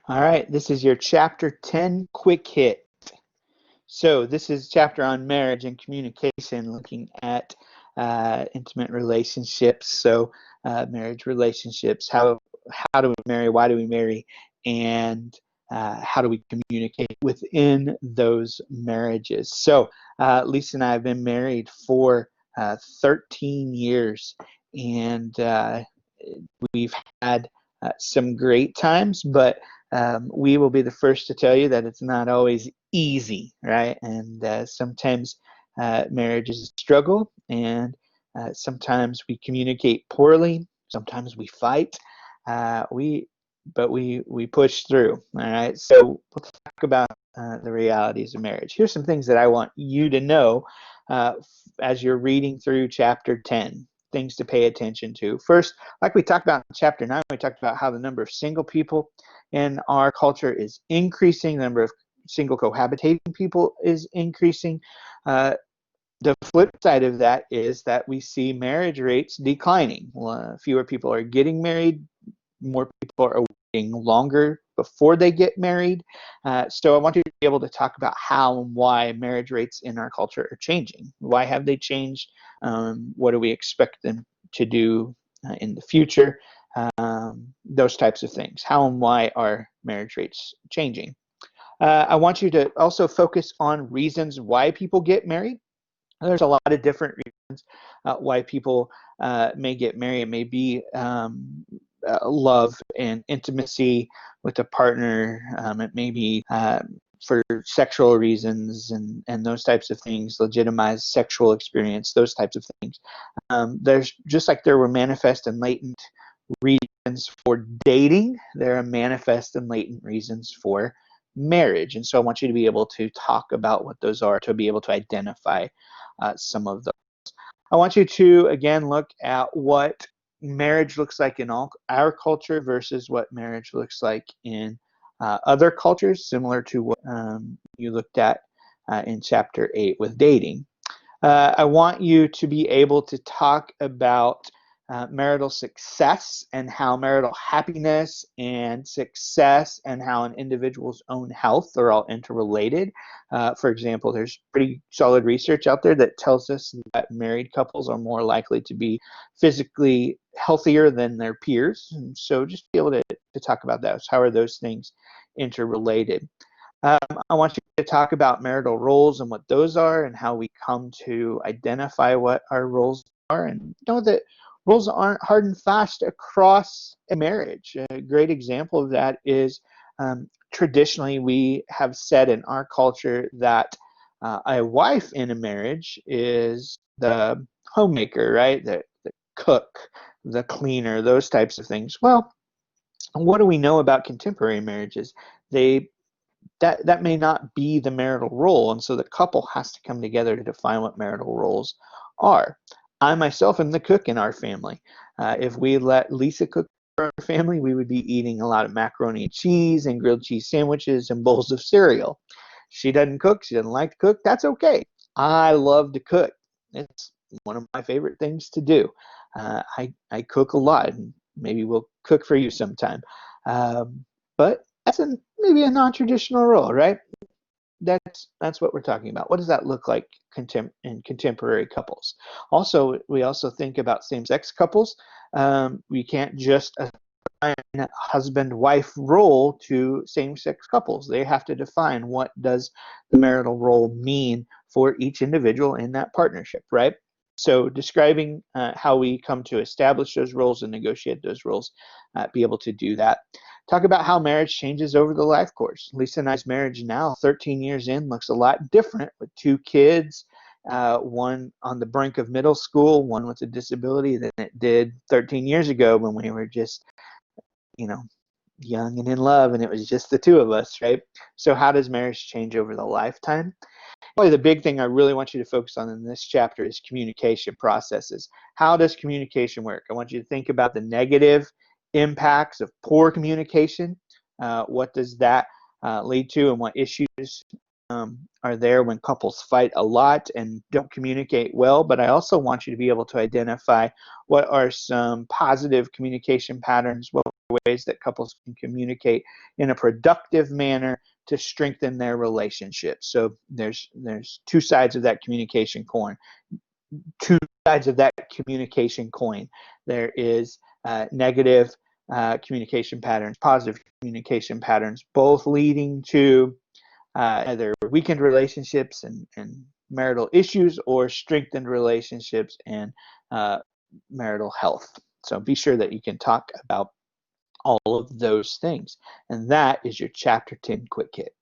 All right, this is your chapter 10 quick hit. So this is a chapter on marriage and communication, looking at intimate relationships. So marriage relationships, how do we marry, why do we marry, and how do we communicate within those marriages. So Lisa and I have been married for 13 years, and we've had some great times, but we will be the first to tell you that it's not always easy, right? And sometimes marriage is a struggle, and sometimes we communicate poorly. Sometimes we fight. We but we push through. All right. So let's talk about the realities of marriage. Here's some things that I want you to know as you're reading through chapter 10. Things to pay attention to. First, like we talked about in chapter 9, we talked about how the number of single people in our culture is increasing. The number of single cohabitating people is increasing. The flip side of that is that we see marriage rates declining. Fewer people are getting married, more people are waiting longer before they get married. So I want you to be able to talk about how and why marriage rates in our culture are changing. Why have they changed? What do we expect them to do in the future? Those types of things. How and why are marriage rates changing? I want you to also focus on reasons why people get married. There's a lot of different reasons why people may get married. It may be love and intimacy with a partner. It may be for sexual reasons and those types of things, legitimize sexual experience, those types of things. There's just like there were manifest and latent reasons for dating, there are manifest and latent reasons for marriage. And so I want you to be able to talk about what those are, to be able to identify some of those. I want you to, again, look at what marriage looks like in all our culture versus what marriage looks like in other cultures, similar to what you looked at in chapter 8 with dating. I want you to be able to talk about marital success and how marital happiness and success and how an individual's own health are all interrelated. For example, there's pretty solid research out there that tells us that married couples are more likely to be physically healthier than their peers. And so just be able to talk about those. How are those things interrelated? I want you to talk about marital roles and what those are and how we come to identify what our roles are, and know that roles aren't hard and fast across a marriage. A great example of that is traditionally we have said in our culture that a wife in a marriage is the homemaker, right? The cook, the cleaner, those types of things. Well, what do we know about contemporary marriages? They that may not be the marital role, and so the couple has to come together to define what marital roles are. I myself am the cook in our family. If we let Lisa cook for our family, we would be eating a lot of macaroni and cheese and grilled cheese sandwiches and bowls of cereal. She doesn't cook, she doesn't like to cook, that's okay. I love to cook. It's one of my favorite things to do. I cook a lot, and maybe we'll cook for you sometime. But that's maybe a non-traditional role, right? That's what we're talking about. What does that look like in contemporary couples? Also, we also think about same-sex couples. We can't just assign husband-wife role to same-sex couples. They have to define what does the marital role mean for each individual in that partnership, right? So describing how we come to establish those roles and negotiate those roles, be able to do that. Talk about how marriage changes over the life course. Lisa and I's marriage now, 13 years in, looks a lot different with 2 kids, one on the brink of middle school, one with a disability, than it did 13 years ago when we were just, you know, young and in love and it was just the two of us, right? So how does marriage change over the lifetime? Probably the big thing I really want you to focus on in this chapter is communication processes. How does communication work? I want you to think about the negative impacts of poor communication. What does that lead to, and what issues are there when couples fight a lot and don't communicate well, but I also want you to be able to identify what are some positive communication patterns, what are ways that couples can communicate in a productive manner to strengthen their relationship. So there's two sides of that communication coin. Two sides of that communication coin. There is negative communication patterns, positive communication patterns, both leading to either weakened relationships and marital issues or strengthened relationships and marital health. So be sure that you can talk about all of those things. And that is your Chapter 10 Quick Hit.